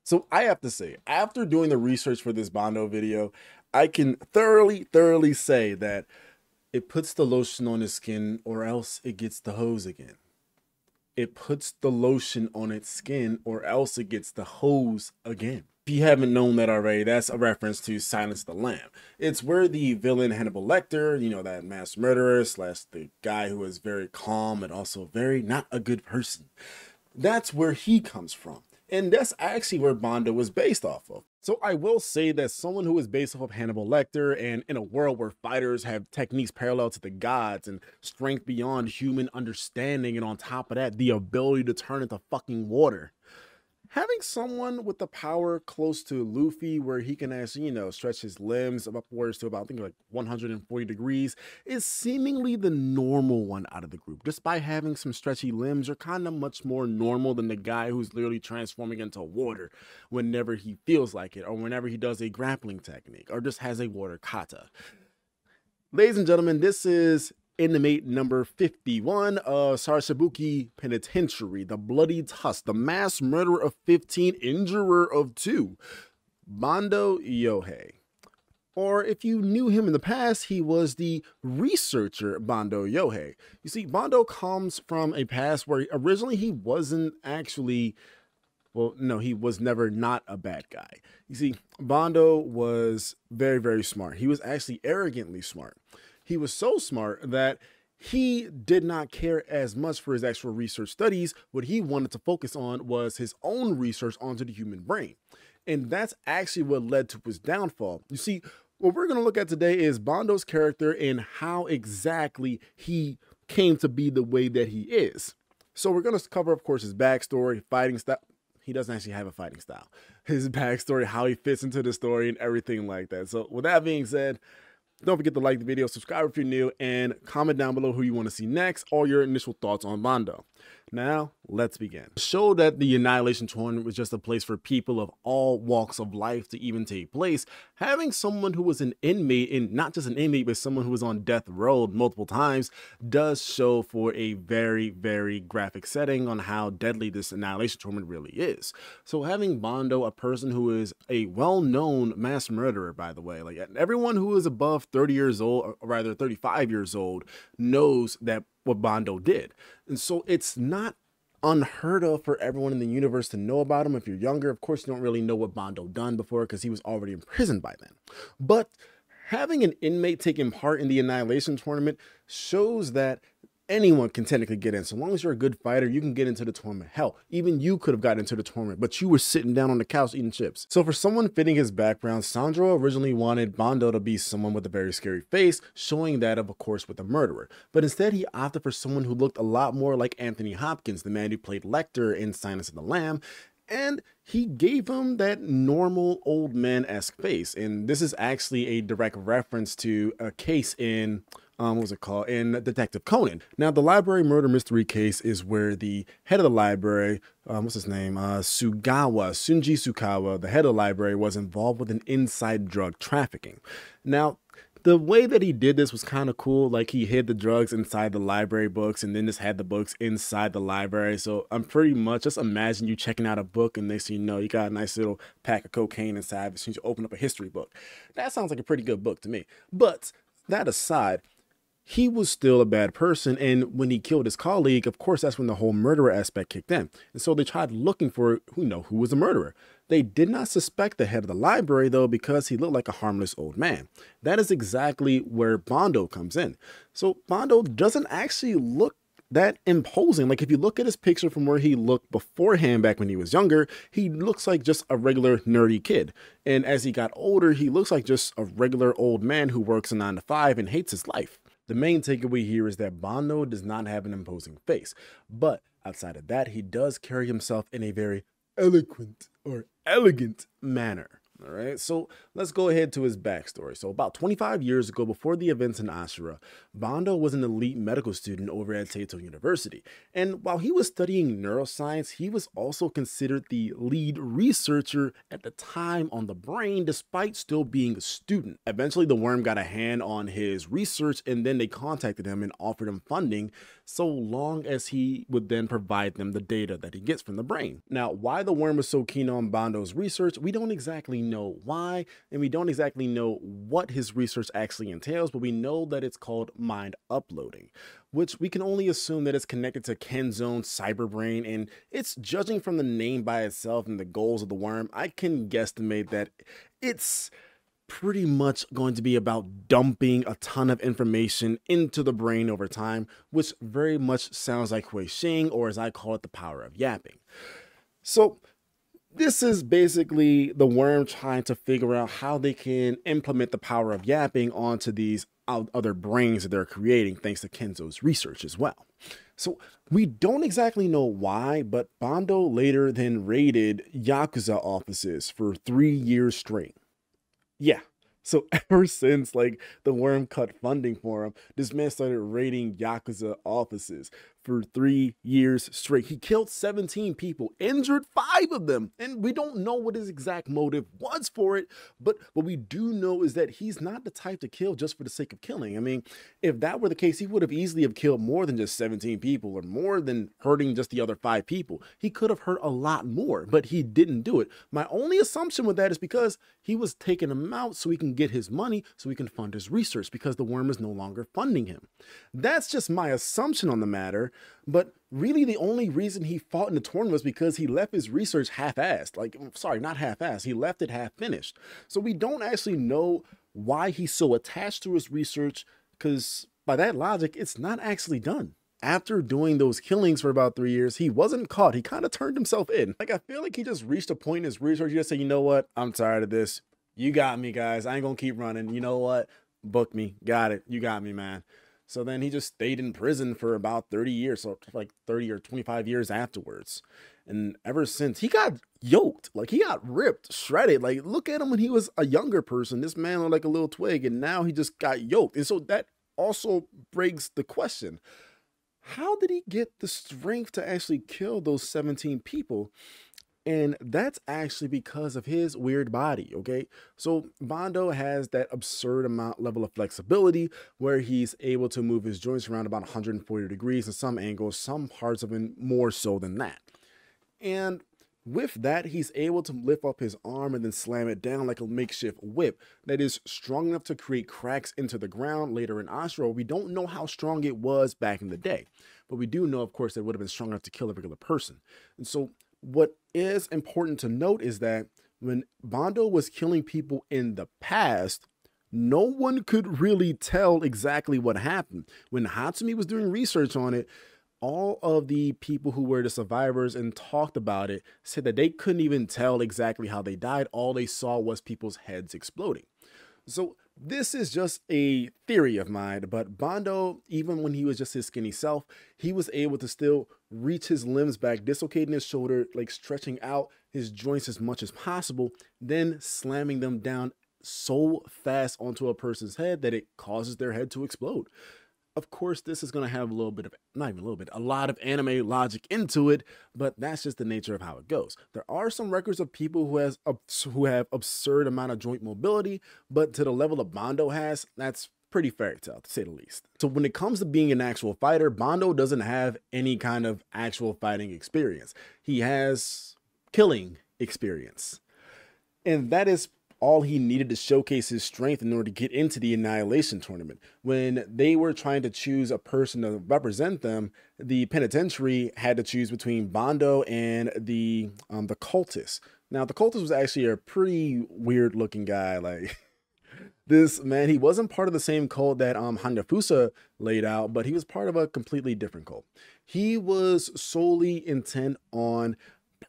So I have to say, after doing the research for this Bondo video, I can thoroughly say that it puts the lotion on his skin or else it gets the hose again. It puts the lotion on its skin or else it gets the hose again. If you haven't known that already, that's a reference to Silence of the Lamb. It's where the villain Hannibal Lecter, that mass murderer slash the guy who is very calm and also very not a good person. That's where he comes from. And that's actually where Bondo was based off of. So I will say that someone who is based off of Hannibal Lecter and in a world where fighters have techniques parallel to the gods and strength beyond human understanding, and on top of that, the ability to turn into fucking water. Having someone with the power close to Luffy where he can actually, stretch his limbs upwards to about, I think, like 140 degrees is seemingly the normal one out of the group. Just by having some stretchy limbs are kind of much more normal than the guy who's literally transforming into water whenever he feels like it, or whenever he does a grappling technique, or just has a water kata. Ladies and gentlemen, this is inmate number 51 of Sasabukuro Penitentiary, the Bloody Tusk, the mass murderer of 15, injurer of 2, Bondo Yohei. Or if you knew him in the past, he was the researcher Bondo Yohei. You see, Bondo comes from a past where originally he wasn't actually, well, no, he was never not a bad guy. You see, Bondo was very smart. He was actually arrogantly smart. He was so smart that he did not care as much for his actual research studies. What he wanted to focus on was his own research onto the human brain. And that's actually what led to his downfall. You see, what we're going to look at today is Bondo's character and how exactly he came to be the way that he is. So we're going to cover, of course, his backstory, fighting style. He doesn't actually have a fighting style. His backstory, how he fits into the story, and everything like that. So with that being said, don't forget to like the video, subscribe if you're new, and comment down below who you want to see next or your initial thoughts on Bondo. Now, let's begin. Show that the Annihilation Tournament was just a place for people of all walks of life to even take place. Having someone who was an inmate, and not just an inmate, but someone who was on death row multiple times, does show for a very graphic setting on how deadly this Annihilation Tournament really is. So having Bondo, a person who is a well-known mass murderer, by the way, like everyone who is above 30 years old, or rather 35 years old, knows that what Bondo did. And so it's not unheard of for everyone in the universe to know about him. If you're younger, of course, you don't really know what Bondo done before because he was already in prison by then. But having an inmate taking part in the Annihilation Tournament shows that anyone can technically get in. So long as you're a good fighter, you can get into the tournament. Hell, even you could have gotten into the tournament, but you were sitting down on the couch eating chips. So for someone fitting his background, Sandro originally wanted Bondo to be someone with a very scary face, showing that of course with a murderer. But instead he opted for someone who looked a lot more like Anthony Hopkins, the man who played Lecter in Silence of the Lamb, and he gave him that normal old man-esque face. And this is actually a direct reference to a case in what was it called? In Detective Conan. Now, the library murder mystery case is where the head of the library, what's his name? Sunji Sukawa, the head of the library, was involved with an inside drug trafficking. Now, the way that he did this was kind of cool. Like, he hid the drugs inside the library books and then just had the books inside the library. So I'm pretty much, just imagine you checking out a book and next thing you know, you got a nice little pack of cocaine inside as soon as you open up a history book. That sounds like a pretty good book to me. But that aside, he was still a bad person, and when he killed his colleague, of course, that's when the whole murderer aspect kicked in. And so they tried looking for, who was the murderer. They did not suspect the head of the library, though, because he looked like a harmless old man. That is exactly where Bondo comes in. So Bondo doesn't actually look that imposing. Like, if you look at his picture from where he looked beforehand back when he was younger, he looks like just a regular nerdy kid. And as he got older, he looks like just a regular old man who works a 9-to-5 and hates his life. The main takeaway here is that Bondo does not have an imposing face, but outside of that, he does carry himself in a very eloquent or elegant manner. All right, so let's go ahead to his backstory. So, about 25 years ago, before the events in Ashura, Bando was an elite medical student over at Taito University. And while he was studying neuroscience, he was also considered the lead researcher at the time on the brain, despite still being a student. Eventually, the worm got a hand on his research, and then they contacted him and offered him funding, so long as he would then provide them the data that he gets from the brain. Now, why the worm was so keen on Bando's research, we don't exactly know why, and we don't exactly know what his research actually entails, but we know that it's called mind uploading, which we can only assume that it's connected to Kenzone's cyberbrain, and it's, judging from the name by itself and the goals of the worm, I can guesstimate that it's pretty much going to be about dumping a ton of information into the brain over time, which very much sounds like Huixing, or as I call it, the power of yapping. So this is basically the worm trying to figure out how they can implement the power of yapping onto these other brains that they're creating, thanks to Kenzo's research as well. So we don't exactly know why, but Bando later then raided Yakuza offices for 3 years straight. Yeah. So ever since like the worm cut funding for him, this man started raiding Yakuza offices for 3 years straight. He killed 17 people, injured 5 of them, and we don't know what his exact motive was for it, but what we do know is that he's not the type to kill just for the sake of killing. I mean, if that were the case, he would have easily have killed more than just 17 people, or more than hurting just the other 5 people. He could have hurt a lot more, but he didn't do it. My only assumption with that is because he was taking them out so he can get his money, so he can fund his research, because the worm is no longer funding him. That's just my assumption on the matter. But really, the only reason he fought in the tournament was because he left his research half-assed. Like, sorry, not half-assed. He left it half-finished. So we don't actually know why he's so attached to his research, because by that logic, it's not actually done. After doing those killings for about 3 years, he wasn't caught. He kind of turned himself in. Like, I feel like he just reached a point in his research. He just said, you know what? I'm tired of this. You got me, guys. I ain't gonna keep running. You know what? Book me. Got it. You got me, man. So then he just stayed in prison for about 30 years, so like 30 or 25 years afterwards. And ever since, he got yoked, like he got ripped, shredded. Like, look at him when he was a younger person. This man looked like a little twig, and now he just got yoked. And so that also begs the question, how did he get the strength to actually kill those 17 people? And that's actually because of his weird body, okay? So Bando has that absurd amount level of flexibility where he's able to move his joints around about 140 degrees in some angles, some parts of him more so than that. And with that, he's able to lift up his arm and then slam it down like a makeshift whip that is strong enough to create cracks into the ground later in Ashura. We don't know how strong it was back in the day, but we do know, of course, that it would have been strong enough to kill a regular person. And so what is important to note is that when Bando was killing people in the past, no one could really tell exactly what happened. When Hatsumi was doing research on it, all of the people who were the survivors and talked about it said that they couldn't even tell exactly how they died. All they saw was people's heads exploding. So this is just a theory of mine, but Bando, even when he was just his skinny self, he was able to still reach his limbs back, dislocating his shoulder, like stretching out his joints as much as possible, then slamming them down so fast onto a person's head that it causes their head to explode. Of course, this is going to have a little bit of, not even a little bit, a lot of anime logic into it, but that's just the nature of how it goes. There are some records of people who have absurd amount of joint mobility, but to the level that Bando has, that's pretty fairy tale, to say the least. So when it comes to being an actual fighter, Bando doesn't have any kind of actual fighting experience. He has killing experience. And that is all he needed to showcase his strength in order to get into the Annihilation tournament. When they were trying to choose a person to represent them, the penitentiary had to choose between Bando and the cultist. Now, the cultist was actually a pretty weird looking guy. Like, this man, he wasn't part of the same cult that Hanafusa laid out, but he was part of a completely different cult. He was solely intent on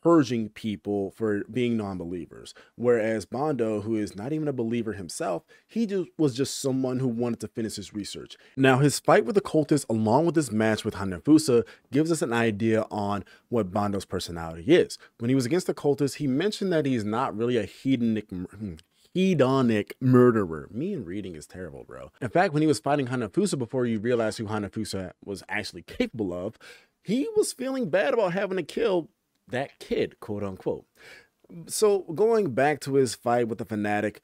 purging people for being non-believers. Whereas Bando, who is not even a believer himself, he was just someone who wanted to finish his research. Now, his fight with the cultists, along with his match with Hanafusa, gives us an idea on what Bando's personality is. When he was against the cultists, he mentioned that he's not really a hedonic murderer. Me and reading is terrible, bro. In fact, when he was fighting Hanafusa, before you realize who Hanafusa was actually capable of, he was feeling bad about having to kill that kid, quote unquote. So going back to his fight with the fanatic,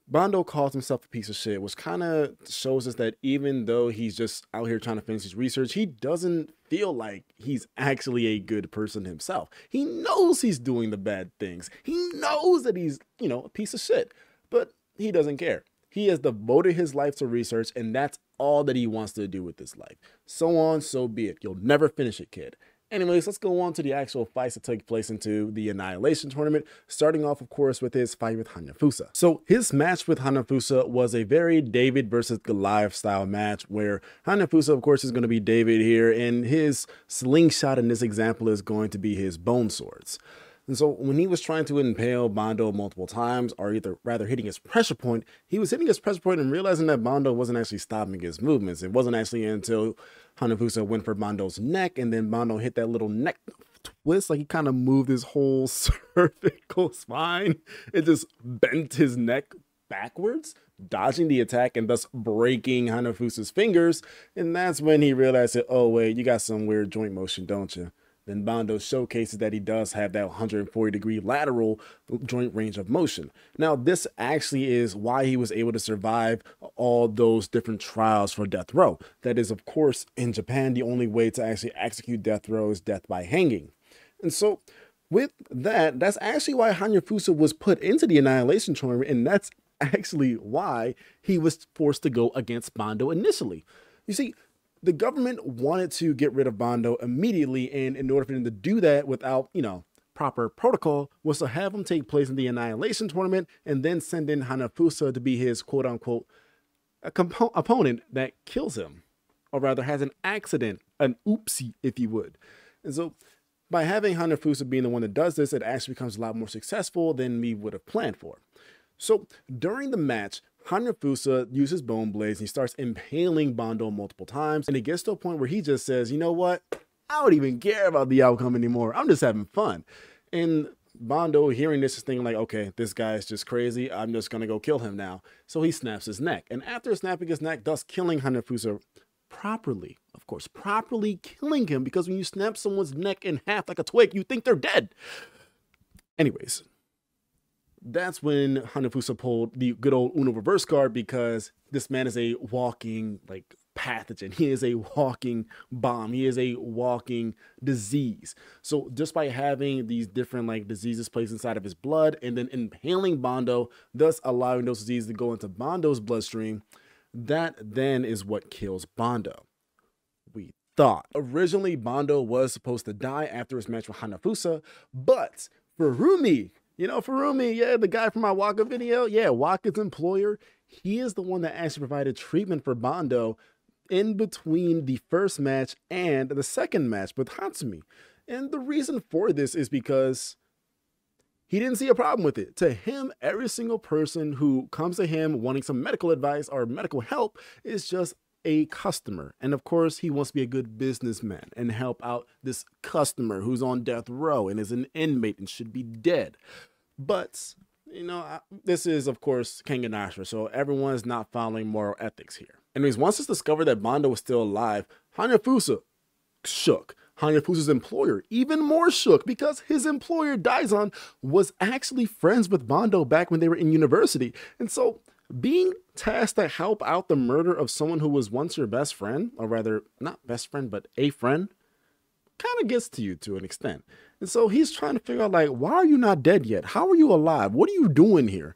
Bando calls himself a piece of shit, which kind of shows us that even though he's just out here trying to finish his research, he doesn't feel like he's actually a good person himself. He knows he's doing the bad things. He knows that he's, a piece of shit, but he doesn't care. He has devoted his life to research, and that's all that he wants to do with his life. So on, so be it. You'll never finish it, kid. Anyways, let's go on to the actual fights that take place into the Annihilation Tournament, starting off, of course, with his fight with Hanafusa. So his match with Hanafusa was a very David versus Goliath style match, where Hanafusa, of course, is going to be David here, and his slingshot in this example is going to be his bone swords. And so when he was trying to impale Bando multiple times, or rather hitting his pressure point, he was hitting his pressure point and realizing that Bando wasn't actually stopping his movements. It wasn't actually until Hanafusa went for Bando's neck, and then Bando hit that little neck twist, like he kind of moved his whole cervical spine. It just bent his neck backwards, dodging the attack and thus breaking Hanafusa's fingers. And that's when he realized that, oh wait, you got some weird joint motion, don't you? Then Bando showcases that he does have that 140-degree lateral joint range of motion. Now, this actually is why he was able to survive all those different trials for death row. That is, of course, in Japan, the only way to actually execute death row is death by hanging. And so with that, that's actually why Hanafusa was put into the Annihilation Tournament, and that's actually why he was forced to go against Bando initially. You see, the government wanted to get rid of Bando immediately, and in order for them to do that without, proper protocol, was to have him take place in the Annihilation Tournament and then send in Hanafusa to be his quote-unquote opponent that kills him, or rather has an accident, an oopsie, if you would. And so by having Hanafusa being the one that does this, it actually becomes a lot more successful than we would have planned for. So during the match, Hanafusa uses bone blades and he starts impaling Bando multiple times, and it gets to a point where he just says, you know what, I don't even care about the outcome anymore, I'm just having fun. And Bando, hearing this, is thinking like, okay, this guy is just crazy, I'm just gonna go kill him now. So he snaps his neck, and after snapping his neck, thus killing Hanafusa properly, of course, properly killing him, because when you snap someone's neck in half like a twig, you think they're dead. Anyways, that's when Hanafusa pulled the good old Uno reverse card, because this man is a walking pathogen. He is a walking bomb. He is a walking disease. So just by having these different diseases placed inside of his blood and then impaling Bando, thus allowing those diseases to go into Bando's bloodstream, that then is what kills Bando. We thought. Originally, Bando was supposed to die after his match with Hanafusa, but Furumi, Furumi, yeah, the guy from my Waka video, yeah, Waka's employer, he is the one that actually provided treatment for Bando in between the first match and the second match with Hatsumi. And the reason for this is because he didn't see a problem with it. To him, every single person who comes to him wanting some medical advice or medical help is just a customer. And of course, he wants to be a good businessman and help out this customer who's on death row and is an inmate and should be dead. But, this is, of course, King Ganasha, so everyone's not following moral ethics here. Anyways, once it's discovered that Bando was still alive, Hanafusa shook. Hanafusa's employer even more shook, because his employer, Daizan, was actually friends with Bando back when they were in university. And so being tasked to help out the murder of someone who was once your best friend, or rather, not best friend, but a friend, kind of gets to you to an extent. And so he's trying to figure out, why are you not dead yet? How are you alive? What are you doing here?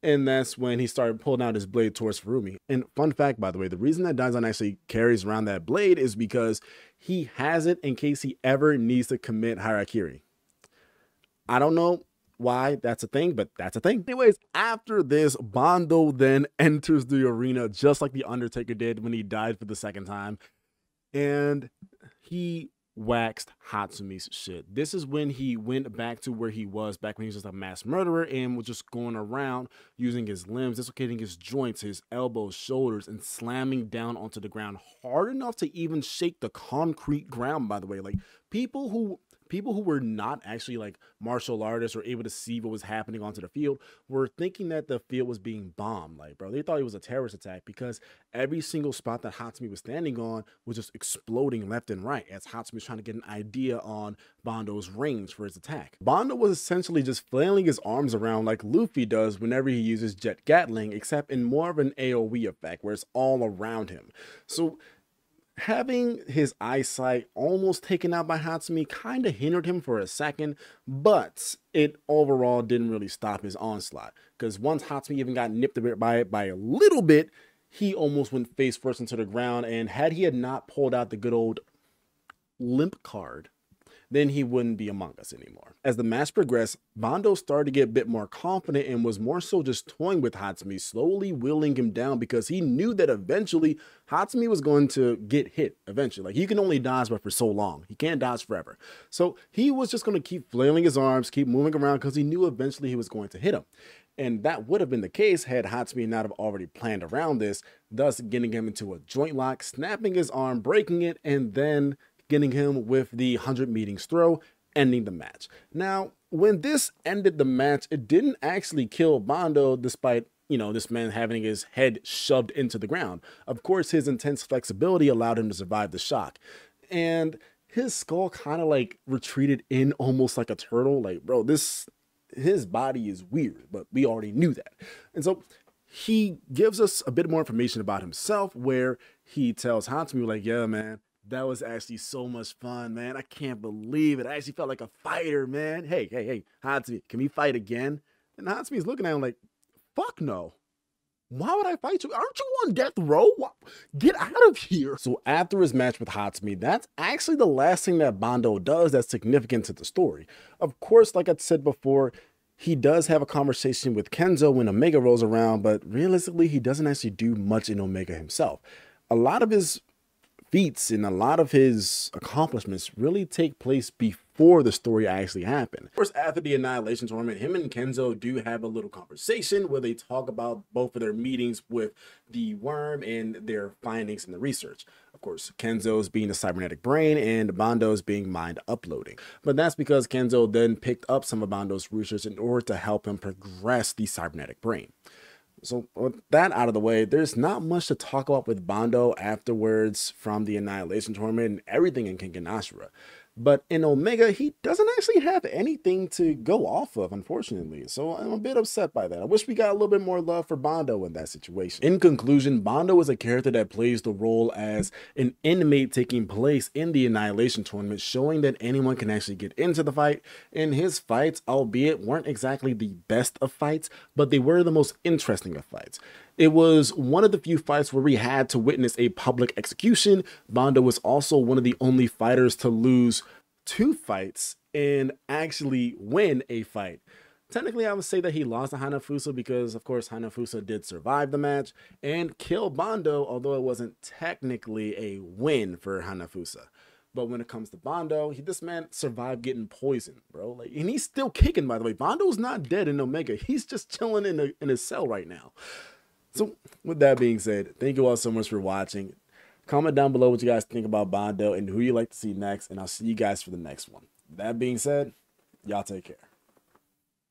And that's when he started pulling out his blade towards Furumi. And fun fact, by the way, the reason that Daizan actually carries around that blade is because he has it in case he ever needs to commit harakiri. I don't know why that's a thing, but that's a thing. Anyways, after this, Bando then enters the arena just like the Undertaker did when he died for the second time. And he waxed Hatsumi's shit. This is when he went back to where he was back when he was just a mass murderer and was just going around using his limbs, dislocating his joints, his elbows, shoulders, and slamming down onto the ground hard enough to even shake the concrete ground, by the way. Like, people who were not actually like martial artists or able to see what was happening onto the field were thinking that the field was being bombed. Like, bro, they thought it was a terrorist attack because every single spot that Hatsumi was standing on was just exploding left and right as Hatsumi was trying to get an idea on Bando's range for his attack. Bando was essentially just flailing his arms around like Luffy does whenever he uses Jet Gatling, except in more of an AoE effect where it's all around him. So having his eyesight almost taken out by Hatsumi kind of hindered him for a second, but it overall didn't really stop his onslaught, because once Hatsumi even got nipped a bit by it by a little bit, he almost went face first into the ground, and had he not pulled out the good old limp card, then he wouldn't be among us anymore. As the match progressed, Bando started to get a bit more confident and was more so just toying with Hatsumi, slowly wheeling him down because he knew that eventually Hatsumi was going to get hit eventually. Like, he can only dodge but for so long. He can't dodge forever. So he was just going to keep flailing his arms, keep moving around because he knew eventually he was going to hit him. And that would have been the case had Hatsumi not have already planned around this, thus getting him into a joint lock, snapping his arm, breaking it, and then getting him with the 100 meetings throw, ending the match. Now, when this ended the match, it didn't actually kill Bando, despite, you know, this man having his head shoved into the ground. Of course, his intense flexibility allowed him to survive the shock. And his skull kind of like retreated in almost like a turtle. Like, bro, his body is weird, but we already knew that. And so he gives us a bit more information about himself, where he tells Hatsumi, like, yeah, man, that was actually so much fun, man. I can't believe it. I actually felt like a fighter, man. Hey, Hatsumi, can we fight again? And Hatsumi's looking at him like, fuck no. Why would I fight you? Aren't you on death row? Get out of here. So after his match with Hatsumi, that's actually the last thing that Bando does that's significant to the story. Of course, like I said before, he does have a conversation with Kenzo when Omega rolls around, but realistically, he doesn't actually do much in Omega himself. A lot of his feats and a lot of his accomplishments really take place before the story actually happened. Of course, after the Annihilation Tournament, him and Kenzo do have a little conversation where they talk about both of their meetings with the worm and their findings in the research. Of course, Kenzo's being the cybernetic brain and Bando's being mind uploading. But that's because Kenzo then picked up some of Bando's research in order to help him progress the cybernetic brain. So with that out of the way, there's not much to talk about with Bando afterwards from the Annihilation Tournament and everything in Kengan Ashura. But in Omega, he doesn't actually have anything to go off of, unfortunately. So I'm a bit upset by that. I wish we got a little bit more love for Bando in that situation. In conclusion, Bando is a character that plays the role as an inmate taking place in the Annihilation Tournament, showing that anyone can actually get into the fight. And his fights, albeit weren't exactly the best of fights, but they were the most interesting of fights. It was one of the few fights where we had to witness a public execution. Bando was also one of the only fighters to lose 2 fights and actually win a fight. Technically, I would say that he lost to Hanafusa because, of course, Hanafusa did survive the match and kill Bando, although it wasn't technically a win for Hanafusa. But when it comes to Bando, this man survived getting poisoned, bro. Like, and he's still kicking, by the way. Bando's not dead in Omega. He's just chilling in his cell right now. So with that being said, thank you all so much for watching. Comment down below what you guys think about Bando and who you'd like to see next, and I'll see you guys for the next one. That being said, y'all take care.